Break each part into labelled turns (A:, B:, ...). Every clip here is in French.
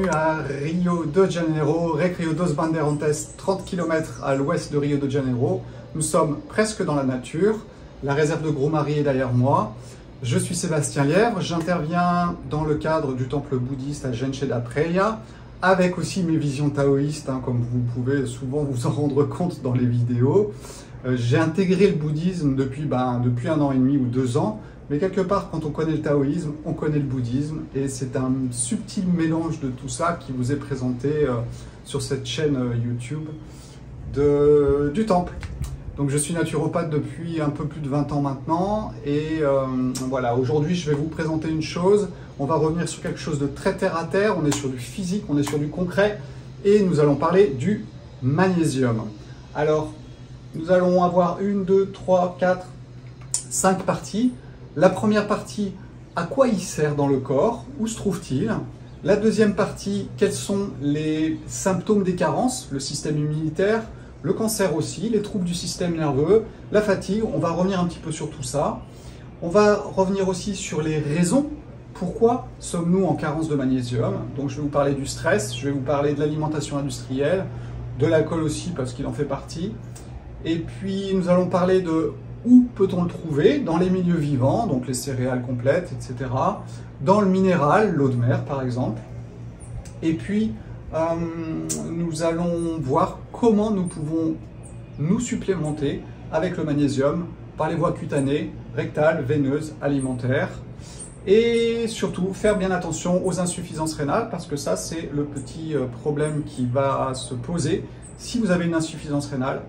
A: à Rio de Janeiro, Recreio dos Bandeirantes, 30 km à l'ouest de Rio de Janeiro. Nous sommes presque dans la nature, la réserve de Grumari est derrière moi. Je suis Sébastien Lièvre, j'interviens dans le cadre du temple bouddhiste à Gente da Praia, avec aussi mes visions taoïstes, comme vous pouvez souvent vous en rendre compte dans les vidéos. J'ai intégré le bouddhisme depuis 1 an et demi ou 2 ans, mais quelque part, quand on connaît le taoïsme, on connaît le bouddhisme, et c'est un subtil mélange de tout ça qui vous est présenté sur cette chaîne YouTube du temple. Donc je suis naturopathe depuis un peu plus de 20 ans maintenant, et voilà, aujourd'hui je vais vous présenter une chose. On va revenir sur quelque chose de très terre à terre, on est sur du physique, on est sur du concret, et nous allons parler du magnésium. Alors, nous allons avoir 1, 2, 3, 4, 5 parties. La première partie, à quoi il sert dans le corps? Où se trouve-t-il? La deuxième partie, quels sont les symptômes des carences? Le système immunitaire, le cancer aussi, les troubles du système nerveux, la fatigue. On va revenir un petit peu sur tout ça. On va revenir aussi sur les raisons. Pourquoi sommes-nous en carence de magnésium? Donc je vais vous parler du stress, je vais vous parler de l'alimentation industrielle, de l'alcool aussi parce qu'il en fait partie. Et puis nous allons parler de où peut-on le trouver? Dans les milieux vivants, donc les céréales complètes, etc. Dans le minéral, l'eau de mer par exemple. Et puis nous allons voir comment nous pouvons nous supplémenter avec le magnésium par les voies cutanées, rectales, veineuses, alimentaires. Et surtout, faire bien attention aux insuffisances rénales, parce que ça, c'est le petit problème qui va se poser si vous avez une insuffisance rénale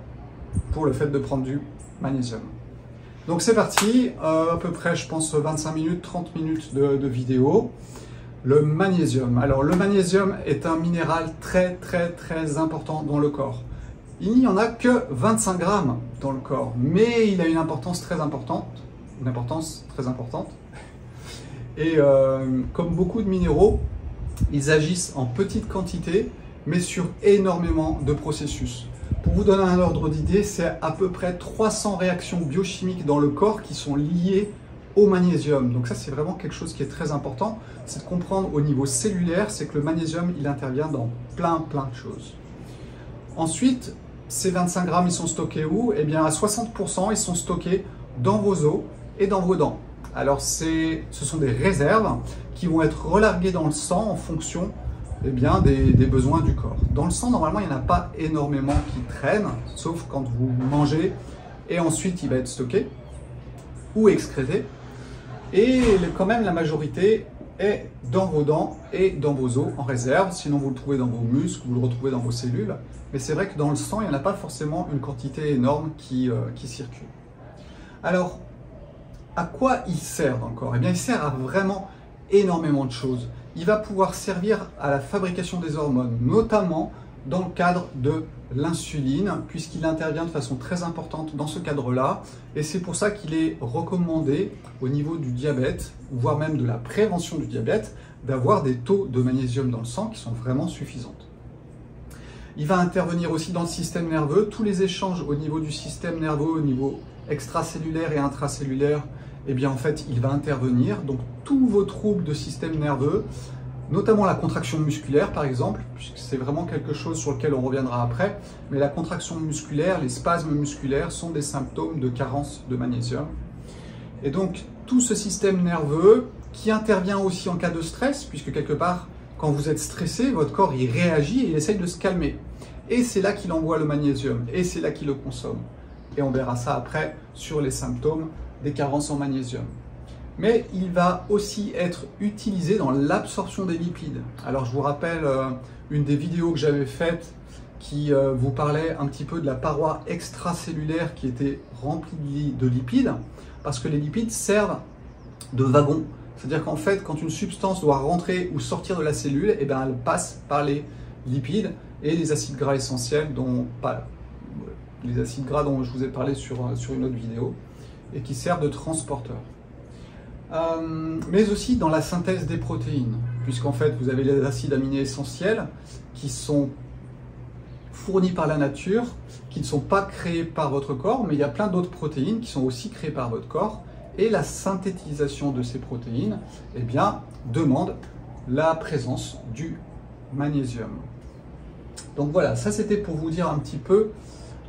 A: pour le fait de prendre du magnésium. Donc c'est parti, à peu près, je pense, 25 minutes, 30 minutes de vidéo. Le magnésium. Alors, le magnésium est un minéral très important dans le corps. Il n'y en a que 25 grammes dans le corps, mais il a une importance très importante. Et comme beaucoup de minéraux, ils agissent en petite quantité, mais sur énormément de processus. Pour vous donner un ordre d'idée, c'est à peu près 300 réactions biochimiques dans le corps qui sont liées au magnésium. Donc ça, c'est vraiment quelque chose qui est très important. C'est de comprendre au niveau cellulaire, c'est que le magnésium, il intervient dans plein de choses. Ensuite, ces 25 grammes, ils sont stockés où? Eh bien, à 60%, ils sont stockés dans vos os et dans vos dents. Alors, ce sont des réserves qui vont être relarguées dans le sang en fonction des besoins du corps. Dans le sang, normalement, il n'y en a pas énormément qui traînent, sauf quand vous mangez, et ensuite, il va être stocké ou excrété. Et quand même, la majorité est dans vos dents et dans vos os en réserve. Sinon, vous le trouvez dans vos muscles, vous le retrouvez dans vos cellules. Mais c'est vrai que dans le sang, il n'y en a pas forcément une quantité énorme qui circule. Alors, à quoi il sert dans le corps? Eh bien, il sert à vraiment énormément de choses. Il va pouvoir servir à la fabrication des hormones, notamment dans le cadre de l'insuline, puisqu'il intervient de façon très importante dans ce cadre-là. Et c'est pour ça qu'il est recommandé au niveau du diabète, voire même de la prévention du diabète, d'avoir des taux de magnésium dans le sang qui sont vraiment suffisants. Il va intervenir aussi dans le système nerveux. Tous les échanges au niveau du système nerveux, au niveau extracellulaire et intracellulaire, eh bien en fait, il va intervenir. Donc tous vos troubles de système nerveux, notamment la contraction musculaire par exemple, puisque c'est vraiment quelque chose sur lequel on reviendra après, mais la contraction musculaire, les spasmes musculaires sont des symptômes de carence de magnésium. Et donc tout ce système nerveux qui intervient aussi en cas de stress, puisque quelque part, quand vous êtes stressé, votre corps il réagit et il essaye de se calmer. Et c'est là qu'il envoie le magnésium, et c'est là qu'il le consomme. Et on verra ça après sur les symptômes des carences en magnésium. Mais il va aussi être utilisé dans l'absorption des lipides. Alors je vous rappelle une des vidéos que j'avais faites qui vous parlait un petit peu de la paroi extracellulaire qui était remplie de lipides, parce que les lipides servent de wagon. C'est-à-dire qu'en fait, quand une substance doit rentrer ou sortir de la cellule, eh bien, elle passe par les lipides et les acides gras essentiels, les acides gras dont je vous ai parlé sur une autre vidéo, et qui servent de transporteurs. Mais aussi dans la synthèse des protéines, puisqu'en fait vous avez les acides aminés essentiels qui sont fournis par la nature, qui ne sont pas créés par votre corps, mais il y a plein d'autres protéines qui sont aussi créées par votre corps, et la synthétisation de ces protéines demande la présence du magnésium. Donc voilà, ça c'était pour vous dire un petit peu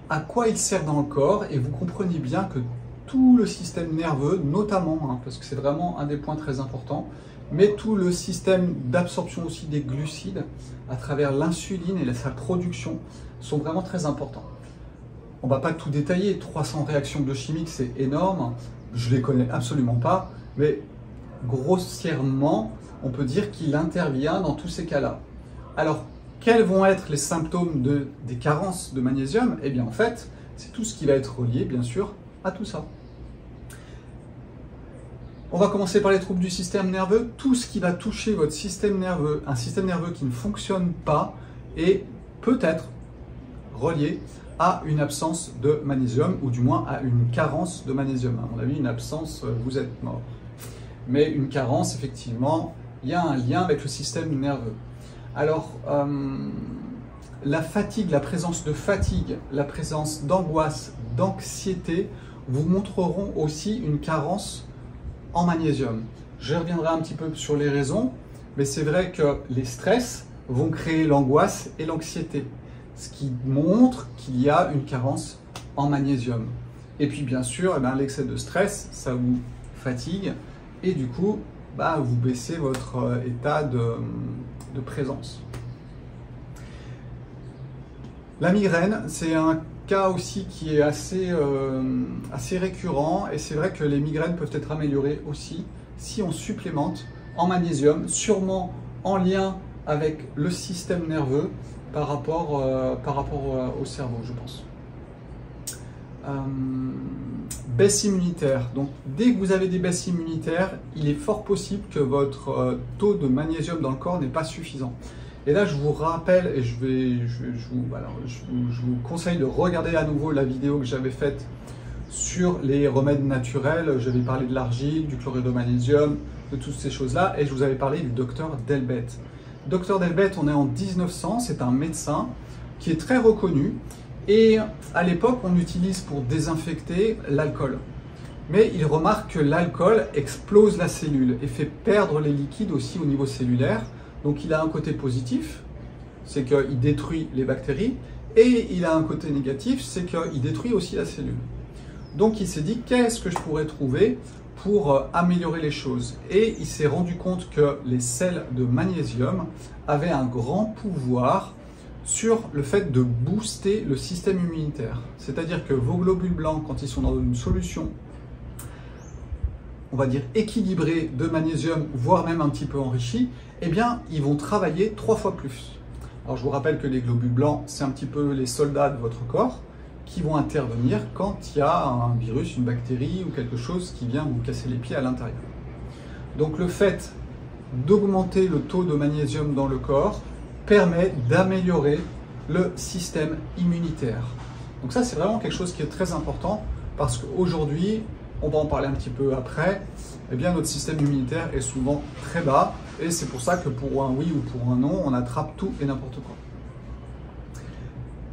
A: à quoi il sert dans le corps et vous comprenez bien que tout le système nerveux, notamment, parce que c'est vraiment un des points très importants, mais tout le système d'absorption aussi des glucides à travers l'insuline et sa production sont vraiment très importants. On ne va pas tout détailler, 300 réactions biochimiques c'est énorme, je ne les connais absolument pas, mais grossièrement on peut dire qu'il intervient dans tous ces cas-là. Alors quels vont être les symptômes des carences de magnésium? Eh bien en fait c'est tout ce qui va être relié bien sûr à tout ça. On va commencer par les troubles du système nerveux. Tout ce qui va toucher votre système nerveux, un système nerveux qui ne fonctionne pas, est peut-être relié à une absence de magnésium, ou du moins à une carence de magnésium. À mon avis, une absence, vous êtes mort. Mais une carence, effectivement, il y a un lien avec le système nerveux. Alors, la fatigue, la présence de fatigue, la présence d'angoisse, d'anxiété, vous montreront aussi une carence en magnésium. Je reviendrai un petit peu sur les raisons, mais c'est vrai que les stress vont créer l'angoisse et l'anxiété, ce qui montre qu'il y a une carence en magnésium. Et puis bien sûr, l'excès de stress, ça vous fatigue et du coup, vous baissez votre état de présence. La migraine, c'est un cas aussi qui est assez récurrent et c'est vrai que les migraines peuvent être améliorées aussi si on supplémente en magnésium, sûrement en lien avec le système nerveux par rapport au cerveau, je pense. Baisse immunitaire. Donc, dès que vous avez des baisses immunitaires, il est fort possible que votre taux de magnésium dans le corps n'est pas suffisant. Et là, je vous rappelle, et je vous conseille de regarder à nouveau la vidéo que j'avais faite sur les remèdes naturels. J'avais parlé de l'argile, du chlorure de magnésium, de toutes ces choses-là, et je vous avais parlé du docteur Delbet. Docteur Delbet, on est en 1900, c'est un médecin qui est très reconnu, et à l'époque, on utilise pour désinfecter l'alcool. Mais il remarque que l'alcool explose la cellule et fait perdre les liquides aussi au niveau cellulaire. Donc il a un côté positif, c'est qu'il détruit les bactéries, et il a un côté négatif, c'est qu'il détruit aussi la cellule. Donc il s'est dit, qu'est-ce que je pourrais trouver pour améliorer les choses? Et il s'est rendu compte que les sels de magnésium avaient un grand pouvoir sur le fait de booster le système immunitaire. C'est-à-dire que vos globules blancs, quand ils sont dans une solution, on va dire équilibrée de magnésium, voire même un petit peu enrichie, eh bien, ils vont travailler 3 fois plus. Alors, je vous rappelle que les globules blancs, c'est un petit peu les soldats de votre corps qui vont intervenir quand il y a un virus, une bactérie ou quelque chose qui vient vous casser les pieds à l'intérieur. Donc, le fait d'augmenter le taux de magnésium dans le corps permet d'améliorer le système immunitaire. Donc ça, c'est vraiment quelque chose qui est très important parce qu'aujourd'hui, on va en parler un petit peu après, eh bien notre système immunitaire est souvent très bas et c'est pour ça que pour un oui ou pour un non, on attrape tout et n'importe quoi.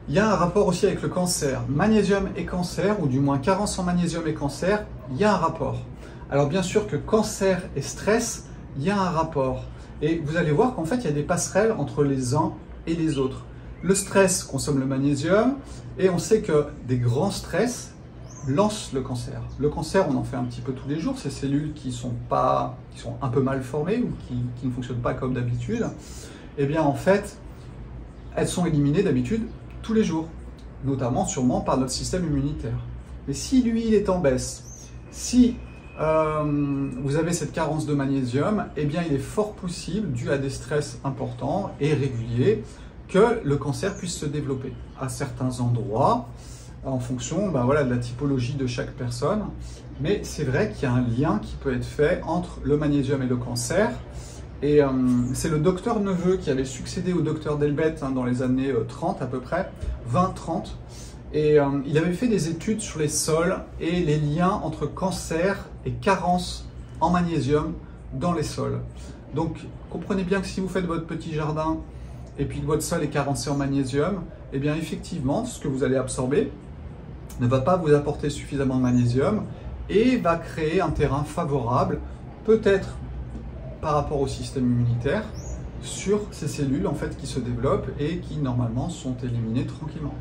A: Il y a un rapport aussi avec le cancer. Magnésium et cancer, ou du moins carence en magnésium et cancer, il y a un rapport. Alors bien sûr que cancer et stress, il y a un rapport. Et vous allez voir qu'en fait, il y a des passerelles entre les uns et les autres. Le stress consomme le magnésium et on sait que des grands stress lancent le cancer. Le cancer, on en fait un petit peu tous les jours. Ces cellules qui sont un peu mal formées ou qui ne fonctionnent pas comme d'habitude, eh bien en fait, elles sont éliminées d'habitude tous les jours, notamment sûrement par notre système immunitaire. Mais si lui, il est en baisse, si vous avez cette carence de magnésium, eh bien il est fort possible, dû à des stress importants et réguliers, que le cancer puisse se développer à certains endroits, en fonction de la typologie de chaque personne. Mais c'est vrai qu'il y a un lien qui peut être fait entre le magnésium et le cancer. Et c'est le docteur Neveu qui avait succédé au docteur Delbet dans les années 30 à peu près, 20-30. Et il avait fait des études sur les sols et les liens entre cancer et carence en magnésium dans les sols. Donc comprenez bien que si vous faites votre petit jardin et puis que votre sol est carencé en magnésium, eh bien effectivement ce que vous allez absorber ne va pas vous apporter suffisamment de magnésium et va créer un terrain favorable, peut-être par rapport au système immunitaire, sur ces cellules en fait, qui se développent et qui normalement sont éliminées tranquillement.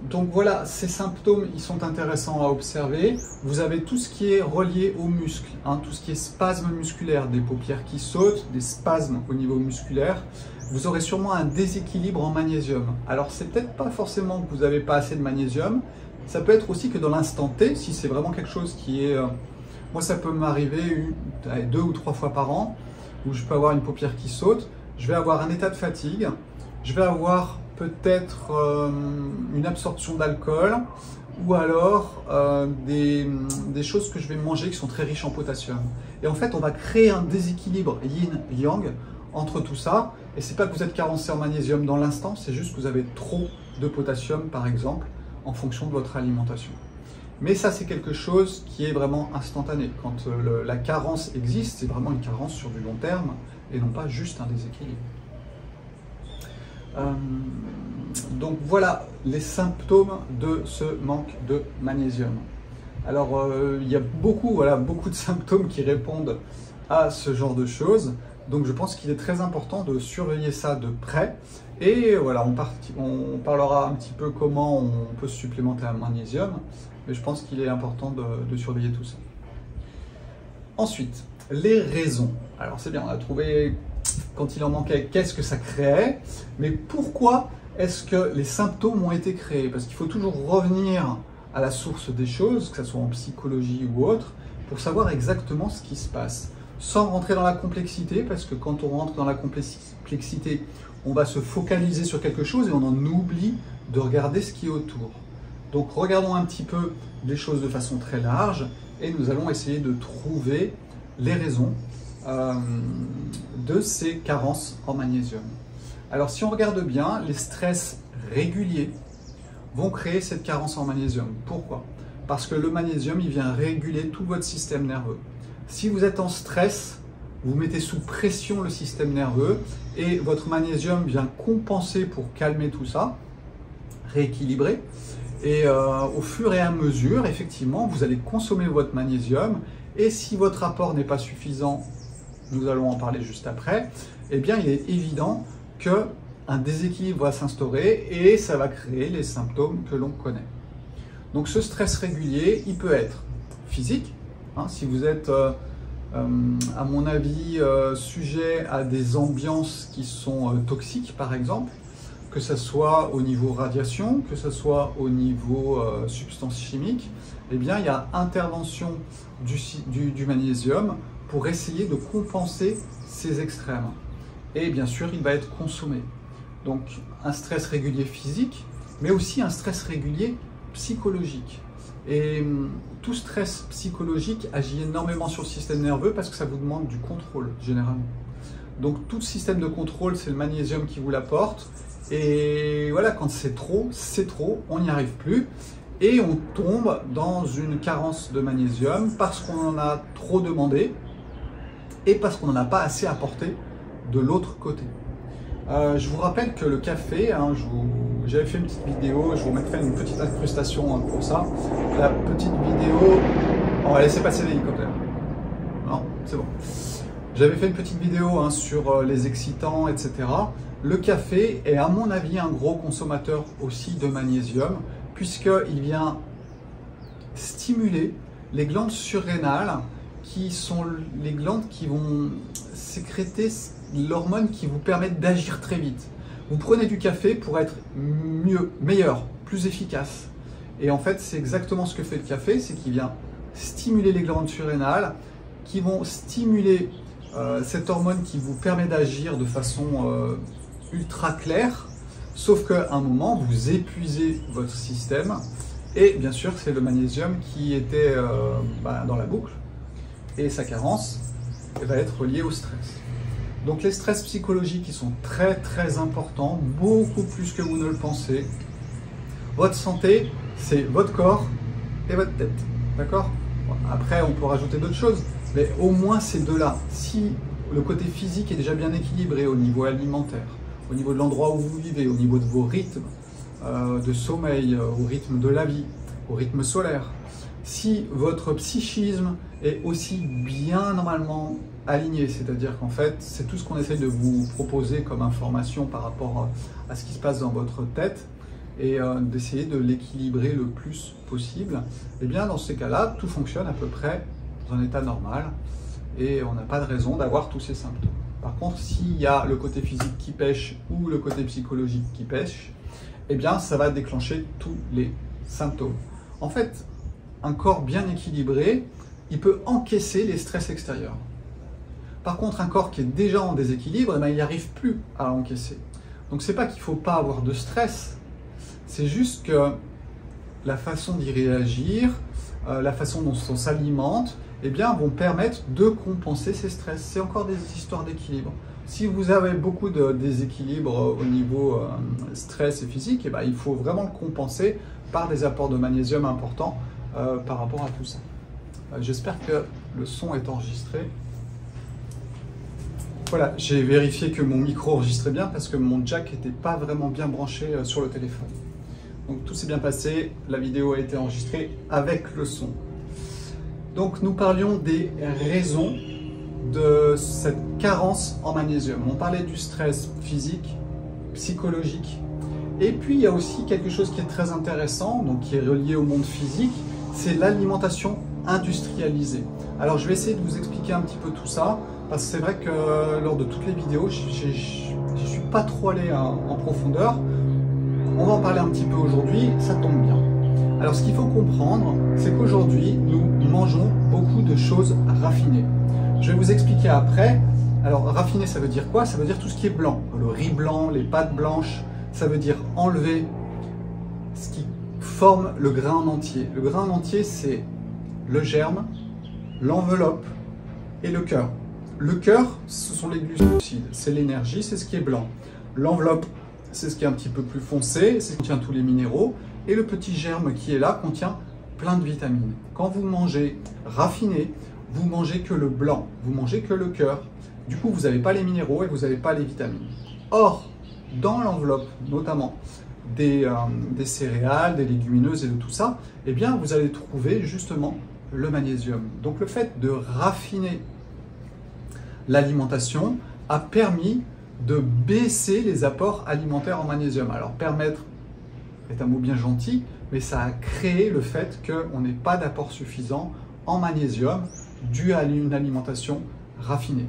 A: Donc voilà, ces symptômes, ils sont intéressants à observer. Vous avez tout ce qui est relié aux muscles, hein, tout ce qui est spasme musculaire, des paupières qui sautent, des spasmes au niveau musculaire. Vous aurez sûrement un déséquilibre en magnésium. Alors c'est peut-être pas forcément que vous n'avez pas assez de magnésium, ça peut être aussi que dans l'instant T, si c'est vraiment quelque chose qui est... moi ça peut m'arriver 2 ou 3 fois par an, où je peux avoir une paupière qui saute, je vais avoir un état de fatigue, je vais avoir peut-être une absorption d'alcool ou alors des choses que je vais manger qui sont très riches en potassium. Et en fait, on va créer un déséquilibre yin-yang entre tout ça. Et c'est pas que vous êtes carencé en magnésium dans l'instant, c'est juste que vous avez trop de potassium, par exemple, en fonction de votre alimentation. Mais ça, c'est quelque chose qui est vraiment instantané. Quand la carence existe, c'est vraiment une carence sur du long terme et non pas juste un déséquilibre. Donc voilà les symptômes de ce manque de magnésium. Alors il y a beaucoup de symptômes qui répondent à ce genre de choses. Donc je pense qu'il est très important de surveiller ça de près. Et voilà, on parlera un petit peu comment on peut se supplémenter en magnésium. Mais je pense qu'il est important de surveiller tout ça. Ensuite, les raisons. Alors c'est bien, on a trouvé... Quand il en manquait, qu'est-ce que ça créait? Mais pourquoi est-ce que les symptômes ont été créés? Parce qu'il faut toujours revenir à la source des choses, que ce soit en psychologie ou autre, pour savoir exactement ce qui se passe. Sans rentrer dans la complexité, parce que quand on rentre dans la complexité, on va se focaliser sur quelque chose et on en oublie de regarder ce qui est autour. Donc regardons un petit peu les choses de façon très large et nous allons essayer de trouver les raisons de ces carences en magnésium. Alors si on regarde bien, les stress réguliers vont créer cette carence en magnésium. Pourquoi? Parce que le magnésium, il vient réguler tout votre système nerveux. Si vous êtes en stress, vous mettez sous pression le système nerveux et votre magnésium vient compenser pour calmer tout ça, rééquilibrer. Et au fur et à mesure, effectivement, vous allez consommer votre magnésium et si votre apport n'est pas suffisant, nous allons en parler juste après, eh bien il est évident qu'un déséquilibre va s'instaurer et ça va créer les symptômes que l'on connaît. Donc ce stress régulier, il peut être physique, hein, si vous êtes, à mon avis, sujet à des ambiances qui sont toxiques par exemple, que ce soit au niveau radiation, que ce soit au niveau substances chimiques, eh bien il y a intervention du magnésium pour essayer de compenser ces extrêmes. Et bien sûr, il va être consommé. Donc un stress régulier physique, mais aussi un stress régulier psychologique. Et tout stress psychologique agit énormément sur le système nerveux parce que ça vous demande du contrôle, généralement. Donc tout système de contrôle, c'est le magnésium qui vous l'apporte. Et voilà, quand c'est trop, on n'y arrive plus. Et on tombe dans une carence de magnésium parce qu'on en a trop demandé et parce qu'on n'en a pas assez apporté de l'autre côté. Je vous rappelle que le café, hein, j'avais fait une petite vidéo, je vous mettrai une petite incrustation pour ça. La petite vidéo, on va laisser passer l'hélicoptère. Non, c'est bon. J'avais fait une petite vidéo hein, sur les excitants, etc. Le café est à mon avis un gros consommateur aussi de magnésium puisqu'il vient stimuler les glandes surrénales qui sont les glandes qui vont sécréter l'hormone qui vous permet d'agir très vite. Vous prenez du café pour être mieux, meilleur, plus efficace. Et en fait, c'est exactement ce que fait le café, c'est qu'il vient stimuler les glandes surrénales, qui vont stimuler cette hormone qui vous permet d'agir de façon ultra claire, sauf qu'à un moment, vous épuisez votre système, et bien sûr, c'est le magnésium qui était dans la boucle, et sa carence va être liée au stress. Donc les stress psychologiques qui sont très très importants, beaucoup plus que vous ne le pensez. Votre santé, c'est votre corps et votre tête, d'accord? Après, on peut rajouter d'autres choses, mais au moins ces deux-là. Si le côté physique est déjà bien équilibré au niveau alimentaire, au niveau de l'endroit où vous vivez, au niveau de vos rythmes de sommeil, au rythme de la vie, au rythme solaire, si votre psychisme est aussi bien normalement aligné, c'est-à-dire qu'en fait, c'est tout ce qu'on essaie de vous proposer comme information par rapport à ce qui se passe dans votre tête et d'essayer de l'équilibrer le plus possible. Et bien, dans ces cas-là, tout fonctionne à peu près dans un état normal et on n'a pas de raison d'avoir tous ces symptômes. Par contre, s'il y a le côté physique qui pêche ou le côté psychologique qui pêche, eh bien, ça va déclencher tous les symptômes. En fait, un corps bien équilibré, il peut encaisser les stress extérieurs. Par contre, un corps qui est déjà en déséquilibre, eh bien, il n'arrive plus à encaisser. Donc, c'est pas qu'il ne faut pas avoir de stress, c'est juste que la façon d'y réagir, la façon dont on s'alimente, eh bien, vont permettre de compenser ces stress. C'est encore des histoires d'équilibre. Si vous avez beaucoup de déséquilibre au niveau stress et physique, eh bien, il faut vraiment le compenser par des apports de magnésium importants par rapport à tout ça. J'espère que le son est enregistré. Voilà, j'ai vérifié que mon micro enregistrait bien parce que mon jack n'était pas vraiment bien branché sur le téléphone. Donc tout s'est bien passé, la vidéo a été enregistrée avec le son. Donc nous parlions des raisons de cette carence en magnésium. On parlait du stress physique, psychologique. Et puis il y a aussi quelque chose qui est très intéressant, donc qui est relié au monde physique, c'est l'alimentation industrialisée. Alors je vais essayer de vous expliquer un petit peu tout ça, parce que c'est vrai que lors de toutes les vidéos, je ne suis pas trop allé en profondeur. On va en parler un petit peu aujourd'hui, ça tombe bien. Alors ce qu'il faut comprendre, c'est qu'aujourd'hui, nous mangeons beaucoup de choses raffinées. Je vais vous expliquer après. Alors raffiné, ça veut dire quoi? Ça veut dire tout ce qui est blanc. Le riz blanc, les pâtes blanches, ça veut dire enlever ce qui forme le grain en entier. Le grain en entier, c'est le germe, l'enveloppe et le cœur. Le cœur, ce sont les glucides, c'est l'énergie, c'est ce qui est blanc. L'enveloppe, c'est ce qui est un petit peu plus foncé, c'est ce qui contient tous les minéraux. Et le petit germe qui est là contient plein de vitamines. Quand vous mangez raffiné, vous mangez que le blanc, vous mangez que le cœur. Du coup, vous n'avez pas les minéraux et vous n'avez pas les vitamines. Or, dans l'enveloppe, notamment des céréales, des légumineuses et de tout ça, eh bien, vous allez trouver justement le magnésium. Donc, le fait de raffiner l'alimentation a permis de baisser les apports alimentaires en magnésium. Alors, permettre est un mot bien gentil, mais ça a créé le fait qu'on n'ait pas d'apport suffisant en magnésium dû à une alimentation raffinée.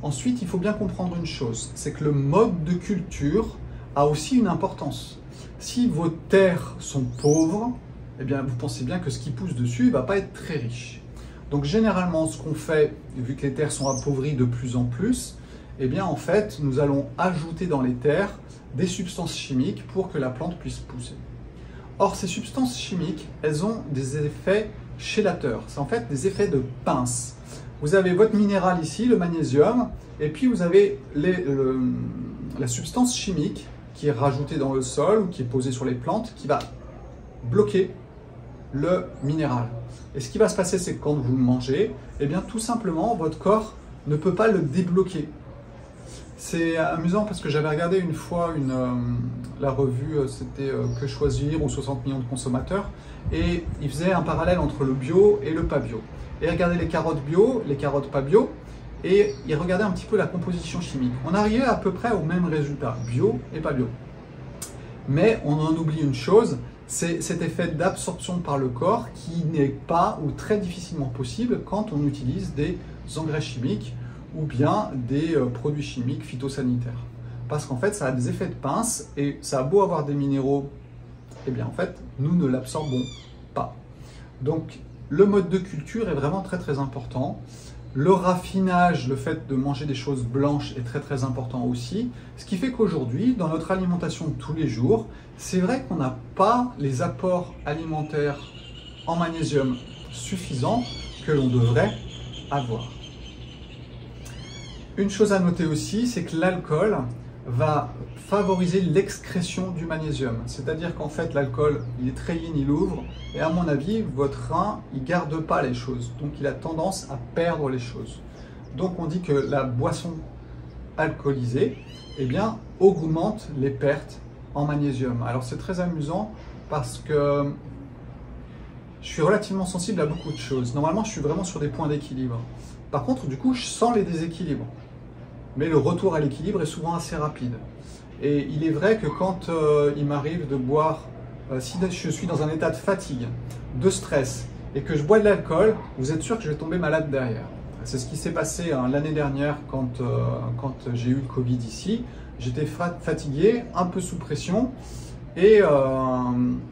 A: Ensuite, il faut bien comprendre une chose, c'est que le mode de culture a aussi une importance. Si vos terres sont pauvres, eh bien, vous pensez bien que ce qui pousse dessus ne va pas être très riche. Donc généralement, ce qu'on fait, vu que les terres sont appauvries de plus en plus, eh bien en fait, nous allons ajouter dans les terres des substances chimiques pour que la plante puisse pousser. Or, ces substances chimiques, elles ont des effets chélateurs. C'est en fait des effets de pince. Vous avez votre minéral ici, le magnésium, et puis vous avez la substance chimique qui est rajoutée dans le sol ou qui est posée sur les plantes, qui va bloquer le minéral. Et ce qui va se passer, c'est que quand vous le mangez, eh bien tout simplement, votre corps ne peut pas le débloquer. C'est amusant parce que j'avais regardé une fois la revue, c'était Que choisir ou 60 millions de consommateurs, et il faisait un parallèle entre le bio et le pas bio. Et il regardait les carottes bio, les carottes pas bio, et il regardait un petit peu la composition chimique. On arrivait à peu près au même résultat, bio et pas bio. Mais on en oublie une chose, c'est cet effet d'absorption par le corps qui n'est pas ou très difficilement possible quand on utilise des engrais chimiques ou bien des produits chimiques phytosanitaires. Parce qu'en fait, ça a des effets de pince et ça a beau avoir des minéraux, eh bien en fait, nous ne l'absorbons pas. Donc, le mode de culture est vraiment très très important. Le raffinage, le fait de manger des choses blanches est très très important aussi. Ce qui fait qu'aujourd'hui, dans notre alimentation de tous les jours, c'est vrai qu'on n'a pas les apports alimentaires en magnésium suffisants que l'on devrait avoir. Une chose à noter aussi, c'est que l'alcool va favoriser l'excrétion du magnésium. C'est-à-dire qu'en fait, l'alcool, il est très yin, il ouvre, et à mon avis, votre rein, il ne garde pas les choses. Donc, il a tendance à perdre les choses. Donc, on dit que la boisson alcoolisée, eh bien, augmente les pertes en magnésium. Alors, c'est très amusant parce que je suis relativement sensible à beaucoup de choses. Normalement, je suis vraiment sur des points d'équilibre. Par contre, du coup, je sens les déséquilibres. Mais le retour à l'équilibre est souvent assez rapide. Et il est vrai que quand il m'arrive de boire, si je suis dans un état de fatigue, de stress, et que je bois de l'alcool, vous êtes sûr que je vais tomber malade derrière. C'est ce qui s'est passé l'année dernière quand j'ai eu le Covid ici. J'étais fatigué, un peu sous pression, et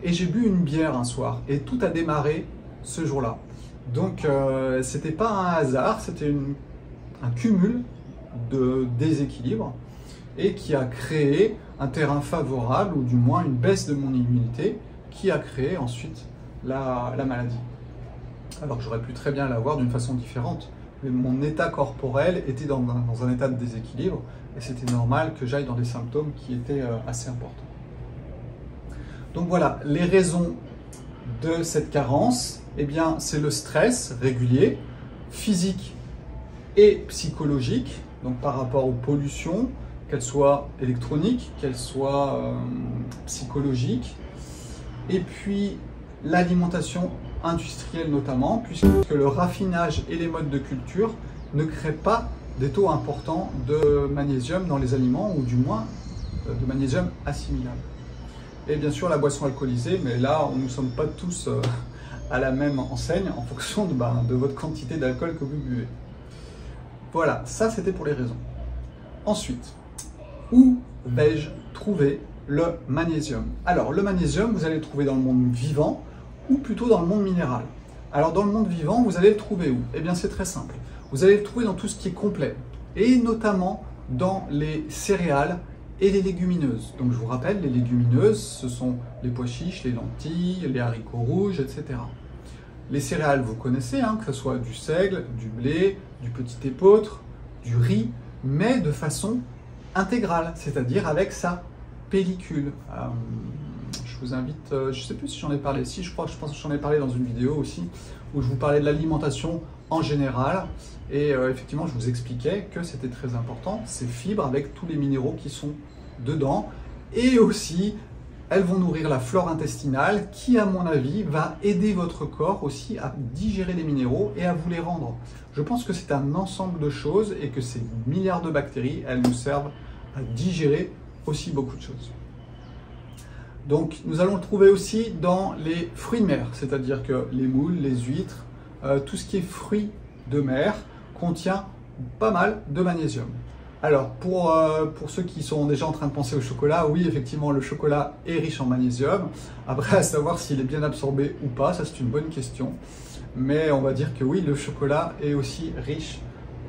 A: j'ai bu une bière un soir. Et tout a démarré ce jour-là. Donc, c'était pas un hasard, c'était un cumul de déséquilibre et qui a créé un terrain favorable, ou du moins une baisse de mon immunité, qui a créé ensuite la maladie. Alors que j'aurais pu très bien l'avoir d'une façon différente, mais mon état corporel était dans un état de déséquilibre, et c'était normal que j'aille dans des symptômes qui étaient assez importants. Donc voilà, les raisons de cette carence, eh bien, c'est le stress régulier, physique et psychologique, donc par rapport aux pollutions, qu'elles soient électroniques, qu'elles soient psychologiques, et puis l'alimentation industrielle notamment, puisque le raffinage et les modes de culture ne créent pas des taux importants de magnésium dans les aliments, ou du moins de magnésium assimilable. Et bien sûr la boisson alcoolisée, mais là nous ne sommes pas tous à la même enseigne en fonction de votre quantité d'alcool que vous buvez. Voilà, ça c'était pour les raisons. Ensuite, où vais-je trouver le magnésium? Alors le magnésium, vous allez le trouver dans le monde vivant, ou plutôt dans le monde minéral. Alors dans le monde vivant, vous allez le trouver où? Eh bien c'est très simple. Vous allez le trouver dans tout ce qui est complet, et notamment dans les céréales et les légumineuses. Donc je vous rappelle, les légumineuses, ce sont les pois chiches, les lentilles, les haricots rouges, etc. Les céréales, vous connaissez, que ce soit du seigle, du blé, du petit épeautre, du riz, mais de façon intégrale, c'est-à-dire avec sa pellicule. Je vous invite, je ne sais plus si j'en ai parlé, je pense que j'en ai parlé dans une vidéo aussi, où je vous parlais de l'alimentation en général, et effectivement je vous expliquais que c'était très important, ces fibres avec tous les minéraux qui sont dedans, et aussi elles vont nourrir la flore intestinale qui, à mon avis, va aider votre corps aussi à digérer les minéraux et à vous les rendre. Je pense que c'est un ensemble de choses, et que ces milliards de bactéries, elles nous servent à digérer aussi beaucoup de choses. Donc nous allons le trouver aussi dans les fruits de mer, c'est-à-dire que les moules, les huîtres, tout ce qui est fruits de mer contient pas mal de magnésium. Alors pour ceux qui sont déjà en train de penser au chocolat, oui effectivement le chocolat est riche en magnésium. Après à savoir s'il est bien absorbé ou pas, ça c'est une bonne question. Mais on va dire que oui, le chocolat est aussi riche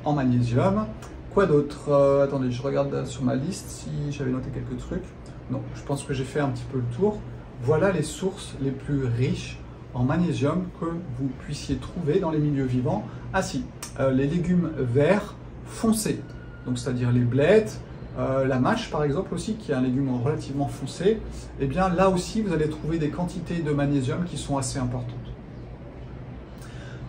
A: en magnésium. Quoi d'autre? Attendez, je regarde sur ma liste si j'avais noté quelques trucs. Non, je pense que j'ai fait un petit peu le tour. Voilà les sources les plus riches en magnésium que vous puissiez trouver dans les milieux vivants. Ah si, les légumes verts foncés, donc c'est-à-dire les blettes, la mâche par exemple aussi, qui est un légume relativement foncé. Et bien là aussi, vous allez trouver des quantités de magnésium qui sont assez importantes.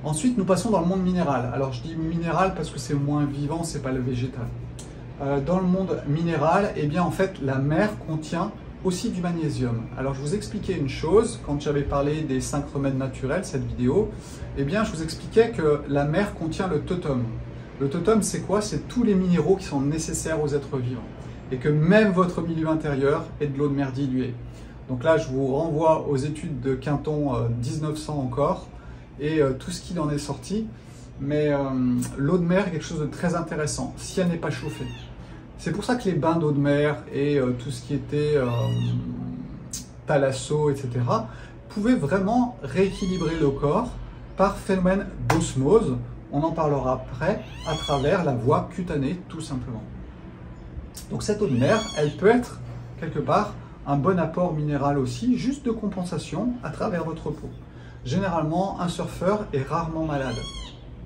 A: Ensuite, nous passons dans le monde minéral. Alors je dis minéral parce que c'est moins vivant, c'est pas le végétal. Dans le monde minéral, eh bien en fait la mer contient aussi du magnésium. Alors je vous expliquais une chose quand j'avais parlé des 5 remèdes naturels, cette vidéo, eh bien je vous expliquais que la mer contient le totum. Le totum c'est quoi? C'est tous les minéraux qui sont nécessaires aux êtres vivants, et que même votre milieu intérieur est de l'eau de mer diluée. Donc là je vous renvoie aux études de Quinton 1900 encore, et tout ce qu'il en est sorti. Mais l'eau de mer est quelque chose de très intéressant si elle n'est pas chauffée. C'est pour ça que les bains d'eau de mer et tout ce qui était thalasso, etc., pouvaient vraiment rééquilibrer le corps par phénomène d'osmose. On en parlera après, à travers la voie cutanée, tout simplement. Donc cette eau de mer, elle peut être quelque part un bon apport minéral aussi, juste de compensation à travers votre peau. Généralement, un surfeur est rarement malade.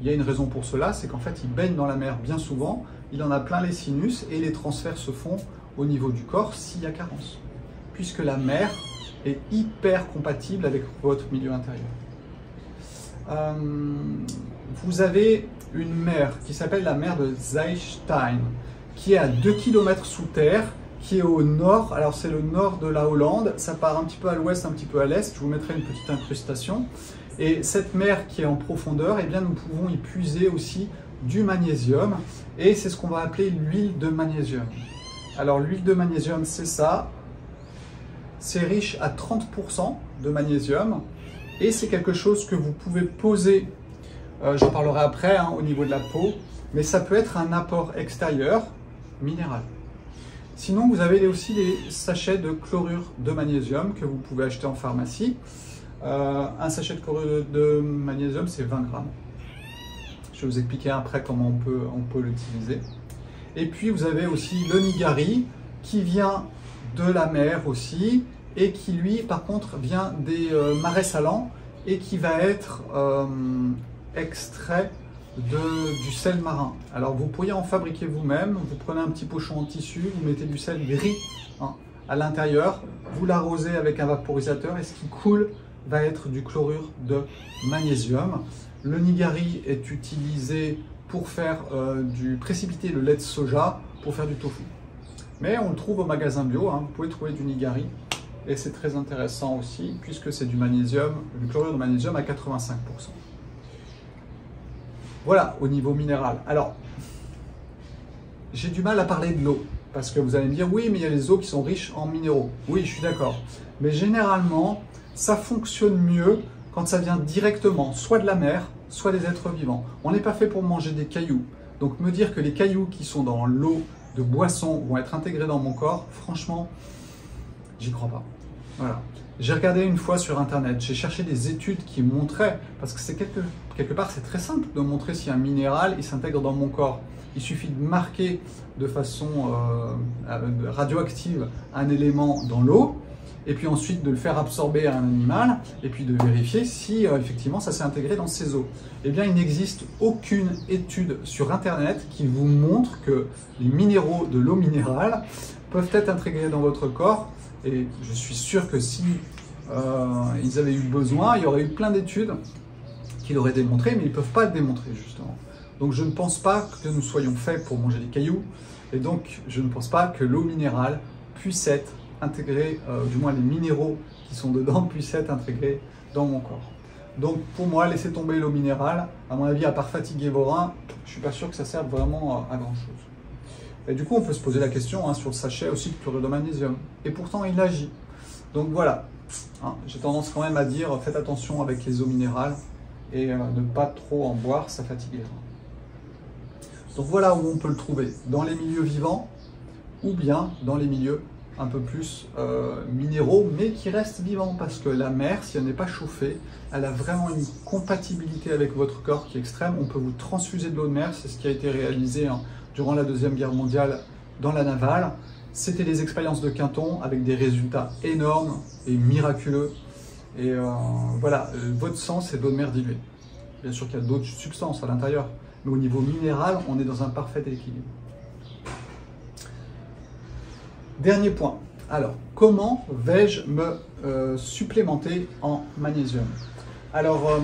A: Il y a une raison pour cela, c'est qu'en fait il baigne dans la mer bien souvent, il en a plein les sinus et les transferts se font au niveau du corps s'il y a carence, puisque la mer est hyper compatible avec votre milieu intérieur. Vous avez une mer qui s'appelle la mer de Zechstein, qui est à 2 km sous terre, qui est au nord. Alors c'est le nord de la Hollande, ça part un petit peu à l'ouest, un petit peu à l'est, je vous mettrai une petite incrustation. Et cette mer qui est en profondeur, eh bien, nous pouvons y puiser aussi du magnésium et c'est ce qu'on va appeler l'huile de magnésium. Alors l'huile de magnésium, c'est ça, c'est riche à 30% de magnésium et c'est quelque chose que vous pouvez poser, j'en parlerai après au niveau de la peau, mais ça peut être un apport extérieur minéral. Sinon, vous avez aussi des sachets de chlorure de magnésium que vous pouvez acheter en pharmacie. Un sachet de chlorure de magnésium, c'est 20 grammes. Je vais vous expliquer après comment on peut l'utiliser. Et puis, vous avez aussi le nigari qui vient de la mer aussi et qui, lui, par contre, vient des marais salants et qui va être extrait du sel marin. Alors, vous pourriez en fabriquer vous-même. Vous prenez un petit pochon en tissu, vous mettez du sel gris à l'intérieur, vous l'arrosez avec un vaporisateur et ce qui coule va être du chlorure de magnésium. Le nigari est utilisé pour faire précipiter le lait de soja pour faire du tofu. Mais on le trouve au magasin bio, vous pouvez trouver du nigari et c'est très intéressant aussi puisque c'est du magnésium, du chlorure de magnésium à 85%. Voilà au niveau minéral. Alors, j'ai du mal à parler de l'eau parce que vous allez me dire oui mais il y a les eaux qui sont riches en minéraux. Oui, je suis d'accord. Mais généralement, ça fonctionne mieux quand ça vient directement, soit de la mer, soit des êtres vivants. On n'est pas fait pour manger des cailloux. Donc me dire que les cailloux qui sont dans l'eau de boisson vont être intégrés dans mon corps, franchement, j'y crois pas. Voilà. J'ai regardé une fois sur internet, j'ai cherché des études qui montraient, parce que c'est quelque part c'est très simple de montrer si un minéral il s'intègre dans mon corps. Il suffit de marquer de façon radioactive un élément dans l'eau, et puis ensuite de le faire absorber à un animal, et puis de vérifier si effectivement ça s'est intégré dans ses os. Eh bien, il n'existe aucune étude sur Internet qui vous montre que les minéraux de l'eau minérale peuvent être intégrés dans votre corps, et je suis sûr que si ils avaient eu besoin, il y aurait eu plein d'études qui l'auraient démontré, mais ils ne peuvent pas le démontrer justement. Donc je ne pense pas que nous soyons faits pour manger des cailloux, et donc je ne pense pas que l'eau minérale puisse être intégrés, du moins les minéraux qui sont dedans puissent être intégrés dans mon corps. Donc pour moi, laisser tomber l'eau minérale, à mon avis, à part fatiguer vos reins, je suis pas sûr que ça serve vraiment à grand chose. Et du coup, on peut se poser la question sur le sachet aussi de chlorure de magnésium. Et pourtant, il agit. Donc voilà, j'ai tendance quand même à dire, faites attention avec les eaux minérales et ne pas trop en boire, ça fatigue les reins. Donc voilà où on peut le trouver, dans les milieux vivants ou bien dans les milieux un peu plus minéraux, mais qui restent vivants, parce que la mer, si elle n'est pas chauffée, elle a vraiment une compatibilité avec votre corps qui est extrême. On peut vous transfuser de l'eau de mer, c'est ce qui a été réalisé durant la Deuxième Guerre mondiale dans la navale. C'était les expériences de Quinton avec des résultats énormes et miraculeux. Et voilà, votre sang, c'est de l'eau de mer diluée. Bien sûr qu'il y a d'autres substances à l'intérieur, mais au niveau minéral, on est dans un parfait équilibre. Dernier point. Alors, comment vais-je me supplémenter en magnésium? Alors,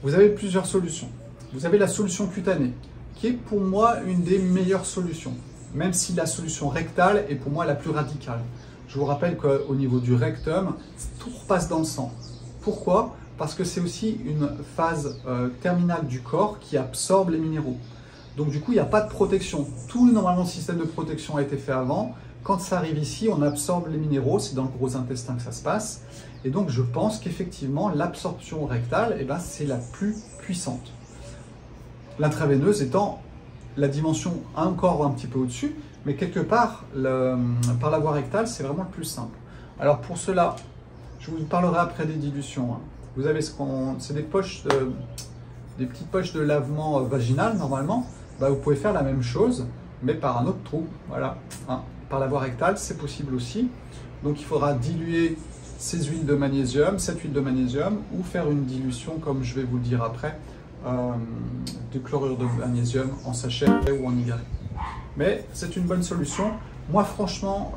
A: vous avez plusieurs solutions. Vous avez la solution cutanée, qui est pour moi une des meilleures solutions, même si la solution rectale est pour moi la plus radicale. Je vous rappelle qu'au niveau du rectum, tout repasse dans le sang. Pourquoi? Parce que c'est aussi une phase terminale du corps qui absorbe les minéraux. Donc du coup, il n'y a pas de protection. Tout normalement le système de protection a été fait avant. Quand ça arrive ici, on absorbe les minéraux, c'est dans le gros intestin que ça se passe. Et donc je pense qu'effectivement, l'absorption rectale, c'est la plus puissante. L'intraveineuse étant la dimension encore un petit peu au-dessus, mais quelque part, par la voie rectale, c'est vraiment le plus simple. Alors pour cela, je vous parlerai après des dilutions. Vous avez c'est des poches, des petites poches de lavement vaginal normalement. Vous pouvez faire la même chose, mais par un autre trou. Voilà, par la voie rectale, c'est possible aussi. Donc il faudra diluer ces huiles de magnésium, cette huile de magnésium, ou faire une dilution, comme je vais vous le dire après, de chlorure de magnésium en sachet ou en nigari. Mais c'est une bonne solution. Moi, franchement,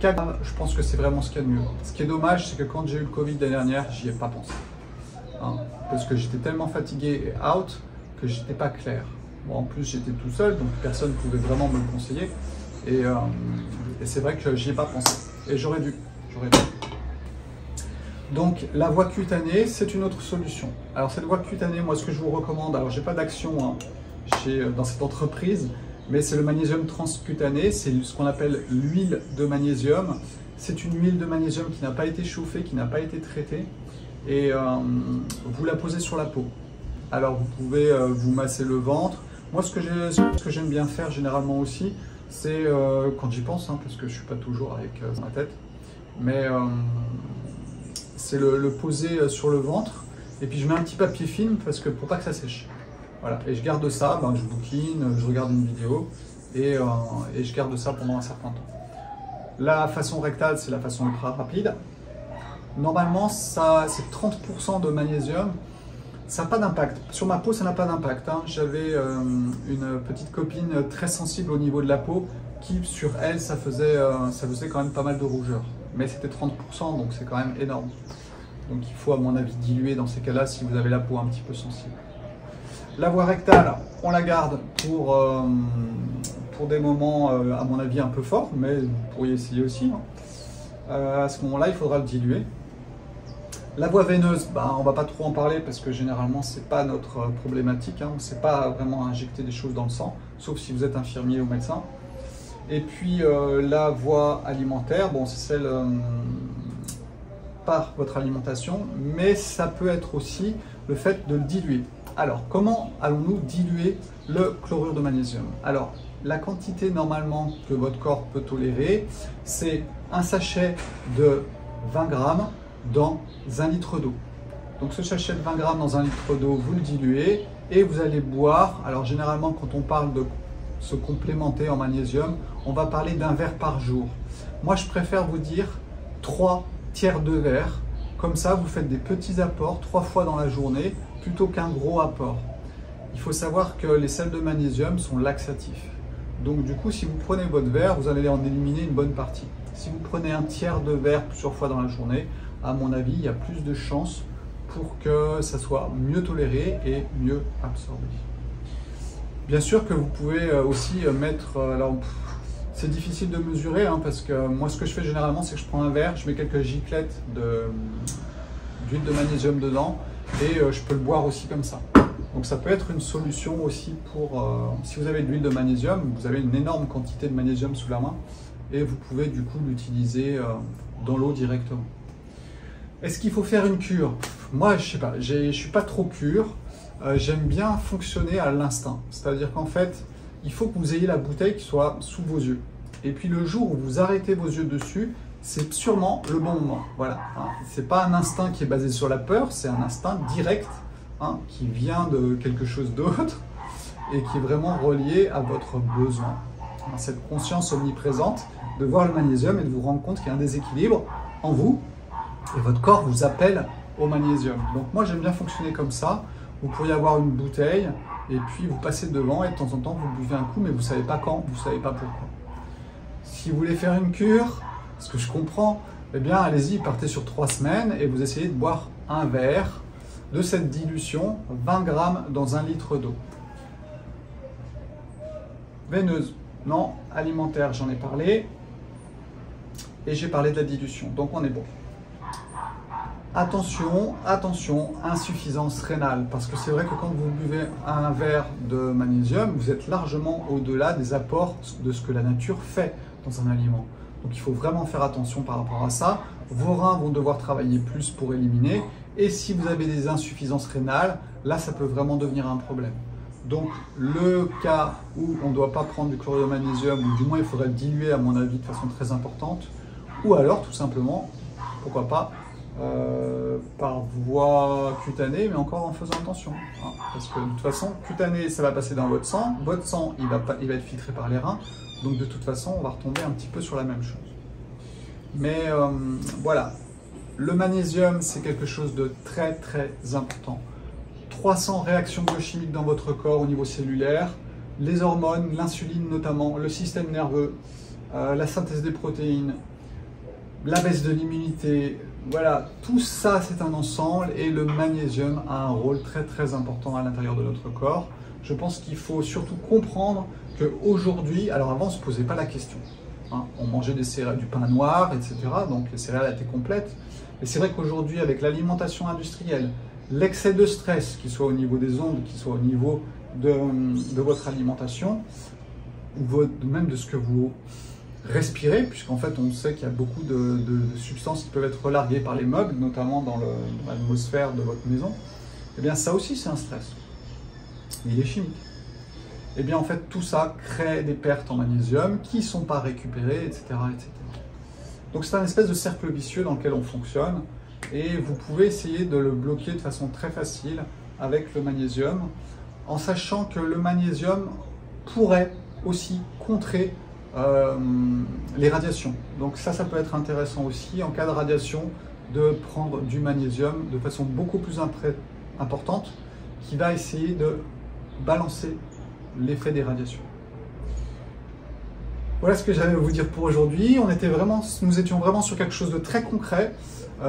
A: je pense que c'est vraiment ce qu'il y a de mieux. Ce qui est dommage, c'est que quand j'ai eu le Covid l'année dernière, j'y ai pas pensé. Parce que j'étais tellement fatigué et out que j'étais pas clair. Bon, en plus, j'étais tout seul, donc personne ne pouvait vraiment me le conseiller. Et c'est vrai que j'y ai pas pensé. Et j'aurais dû. Donc la voie cutanée, c'est une autre solution. Alors cette voie cutanée, moi ce que je vous recommande, alors j'ai pas d'action dans cette entreprise, mais c'est le magnésium transcutané, c'est ce qu'on appelle l'huile de magnésium. C'est une huile de magnésium qui n'a pas été chauffée, qui n'a pas été traitée, et vous la posez sur la peau. Alors vous pouvez vous masser le ventre. Moi ce que j'aime bien faire généralement aussi, c'est quand j'y pense, parce que je suis pas toujours avec ma tête, mais c'est le poser sur le ventre, et puis je mets un petit papier film parce que pour pas que ça sèche. Voilà, et je garde ça, je bouquine, je regarde une vidéo, et je garde ça pendant un certain temps. La façon rectale, c'est la façon ultra rapide. Normalement, c'est 30% de magnésium. Ça n'a pas d'impact. Sur ma peau, ça n'a pas d'impact. J'avais une petite copine très sensible au niveau de la peau qui, sur elle, ça faisait quand même pas mal de rougeur. Mais c'était 30%, donc c'est quand même énorme. Donc il faut, à mon avis, diluer dans ces cas-là si vous avez la peau un petit peu sensible. La voie rectale, on la garde pour des moments, à mon avis, un peu forts, mais vous pourriez essayer aussi. À ce moment-là, il faudra le diluer. La voie veineuse, on ne va pas trop en parler parce que généralement, ce n'est pas notre problématique. On ne sait pas vraiment injecter des choses dans le sang, sauf si vous êtes infirmier ou médecin. Et puis la voie alimentaire, c'est celle par votre alimentation, mais ça peut être aussi le fait de le diluer. Alors, comment allons-nous diluer le chlorure de magnésium? Alors, la quantité normalement que votre corps peut tolérer, c'est un sachet de 20 grammes dans 1 litre d'eau. Donc ce sachet de 20 grammes dans 1 litre d'eau, vous le diluez et vous allez boire. Alors généralement, quand on parle de se complémenter en magnésium, on va parler d'un verre par jour. Moi, je préfère vous dire 3 tiers de verre. Comme ça, vous faites des petits apports 3 fois dans la journée plutôt qu'un gros apport. Il faut savoir que les sels de magnésium sont laxatifs. Donc du coup, si vous prenez votre verre, vous allez en éliminer une bonne partie. Si vous prenez un tiers de verre plusieurs fois dans la journée, à mon avis, il y a plus de chances pour que ça soit mieux toléré et mieux absorbé. Bien sûr que vous pouvez aussi mettre... alors, c'est difficile de mesurer parce que moi, ce que je fais généralement, c'est que je prends un verre, je mets quelques giclettes d'huile de magnésium dedans et je peux le boire aussi comme ça. Donc ça peut être une solution aussi pour... si vous avez de l'huile de magnésium, vous avez une énorme quantité de magnésium sous la main et vous pouvez du coup l'utiliser dans l'eau directement. Est-ce qu'il faut faire une cure? Moi, je sais pas, je suis pas trop cure. J'aime bien fonctionner à l'instinct. C'est-à-dire qu'en fait, il faut que vous ayez la bouteille qui soit sous vos yeux. Et puis le jour où vous arrêtez vos yeux dessus, c'est sûrement le bon moment. Voilà. C'est pas un instinct qui est basé sur la peur, c'est un instinct direct qui vient de quelque chose d'autre et qui est vraiment relié à votre besoin. Cette conscience omniprésente de voir le magnésium et de vous rendre compte qu'il y a un déséquilibre en vous et votre corps vous appelle au magnésium. Donc moi j'aime bien fonctionner comme ça. Vous pourriez avoir une bouteille et puis vous passez devant et de temps en temps vous buvez un coup mais vous ne savez pas quand, vous ne savez pas pourquoi. Si vous voulez faire une cure, ce que je comprends, eh bien allez-y, partez sur 3 semaines et vous essayez de boire un verre de cette dilution, 20 grammes dans 1 litre d'eau. Veineuse, non, alimentaire, j'en ai parlé. Et j'ai parlé de la dilution, donc on est bon. Attention, attention, insuffisance rénale, parce que c'est vrai que quand vous buvez un verre de magnésium, vous êtes largement au-delà des apports de ce que la nature fait dans un aliment. Donc il faut vraiment faire attention par rapport à ça. Vos reins vont devoir travailler plus pour éliminer. Et si vous avez des insuffisances rénales, là ça peut vraiment devenir un problème. Donc le cas où on ne doit pas prendre du chlorure de magnésium, ou du moins il faudrait le diluer à mon avis de façon très importante, ou alors tout simplement, pourquoi pas, par voie cutanée, mais encore en faisant attention. Parce que de toute façon, cutanée, ça va passer dans votre sang il va être filtré par les reins, donc de toute façon, on va retomber un petit peu sur la même chose. Mais voilà, le magnésium, c'est quelque chose de très très important. 300 réactions biochimiques dans votre corps au niveau cellulaire, les hormones, l'insuline notamment, le système nerveux, la synthèse des protéines, la baisse de l'immunité, voilà, tout ça c'est un ensemble et le magnésium a un rôle très très important à l'intérieur de notre corps. Je pense qu'il faut surtout comprendre qu'aujourd'hui, alors avant on ne se posait pas la question, on mangeait des céréales, du pain noir, etc. Donc les céréales étaient complètes. Et c'est vrai qu'aujourd'hui, avec l'alimentation industrielle, l'excès de stress, qu'il soit au niveau des ondes, qu'il soit au niveau de votre alimentation, ou même de ce que vous respirez, puisqu'en fait on sait qu'il y a beaucoup de substances qui peuvent être relarguées par les meubles, notamment dans l'atmosphère de votre maison, et bien ça aussi c'est un stress. Il est chimique. Et bien en fait tout ça crée des pertes en magnésium qui ne sont pas récupérées, etc., etc. Donc c'est un espèce de cercle vicieux dans lequel on fonctionne, et vous pouvez essayer de le bloquer de façon très facile avec le magnésium, en sachant que le magnésium pourrait aussi contrer les radiations. Donc ça peut être intéressant aussi en cas de radiation de prendre du magnésium de façon beaucoup plus importante qui va essayer de balancer l'effet des radiations. Voilà ce que j'avais à vous dire pour aujourd'hui. Nous étions vraiment sur quelque chose de très concret.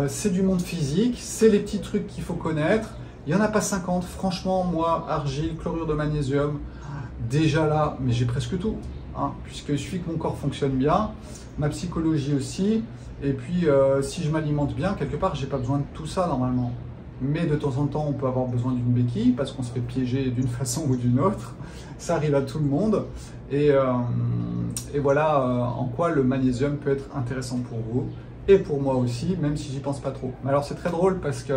A: C'est du monde physique, c'est les petits trucs qu'il faut connaître. Il n'y en a pas 50. Franchement, moi, argile, chlorure de magnésium, déjà là, mais j'ai presque tout. Puisqu'il suffit que mon corps fonctionne bien, ma psychologie aussi, et puis si je m'alimente bien, quelque part, j'ai pas besoin de tout ça normalement. Mais de temps en temps, on peut avoir besoin d'une béquille parce qu'on se fait piéger d'une façon ou d'une autre. Ça arrive à tout le monde. Et voilà en quoi le magnésium peut être intéressant pour vous et pour moi aussi, même si j'y pense pas trop. Mais alors c'est très drôle parce que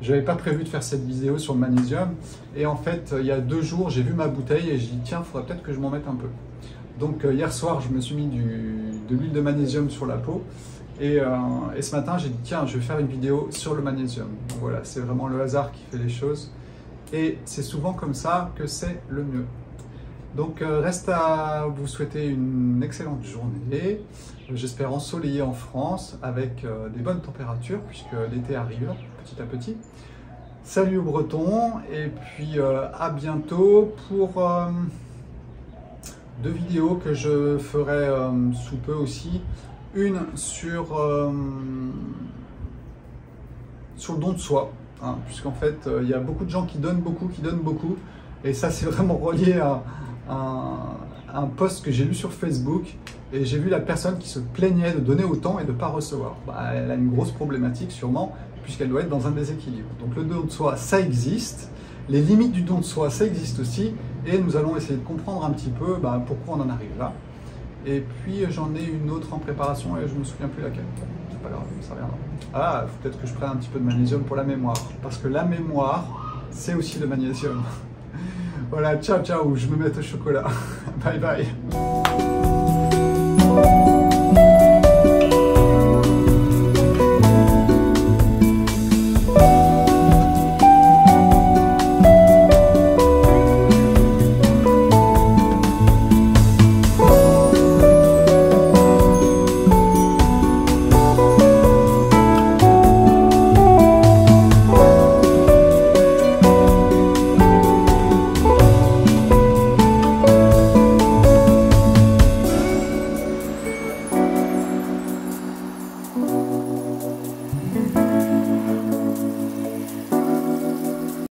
A: j'avais pas prévu de faire cette vidéo sur le magnésium. Et en fait, il y a 2 jours, j'ai vu ma bouteille et j'ai dit tiens, il faudrait peut-être que je m'en mette un peu. Donc hier soir, je me suis mis de l'huile de magnésium sur la peau. Et ce matin, j'ai dit, tiens, je vais faire une vidéo sur le magnésium. Donc voilà, c'est vraiment le hasard qui fait les choses. Et c'est souvent comme ça que c'est le mieux. Donc reste à vous souhaiter une excellente journée. J'espère ensoleillée en France avec des bonnes températures puisque l'été arrive petit à petit. Salut aux Bretons et puis à bientôt pour 2 vidéos que je ferai sous peu aussi. Une sur le don de soi, puisqu'en fait, il y a beaucoup de gens qui donnent beaucoup, et ça c'est vraiment relié à un post que j'ai lu sur Facebook, et j'ai vu la personne qui se plaignait de donner autant et de ne pas recevoir. Elle a une grosse problématique sûrement, puisqu'elle doit être dans un déséquilibre. Donc le don de soi, ça existe, les limites du don de soi, ça existe aussi, et nous allons essayer de comprendre un petit peu pourquoi on en arrive là. Et puis j'en ai une autre en préparation et je ne me souviens plus laquelle. C'est pas grave, ça reviendra. Ah, il faut peut-être que je prenne un petit peu de magnésium pour la mémoire. Parce que la mémoire, c'est aussi le magnésium. Voilà, ciao ciao, je me mets au chocolat. Bye bye.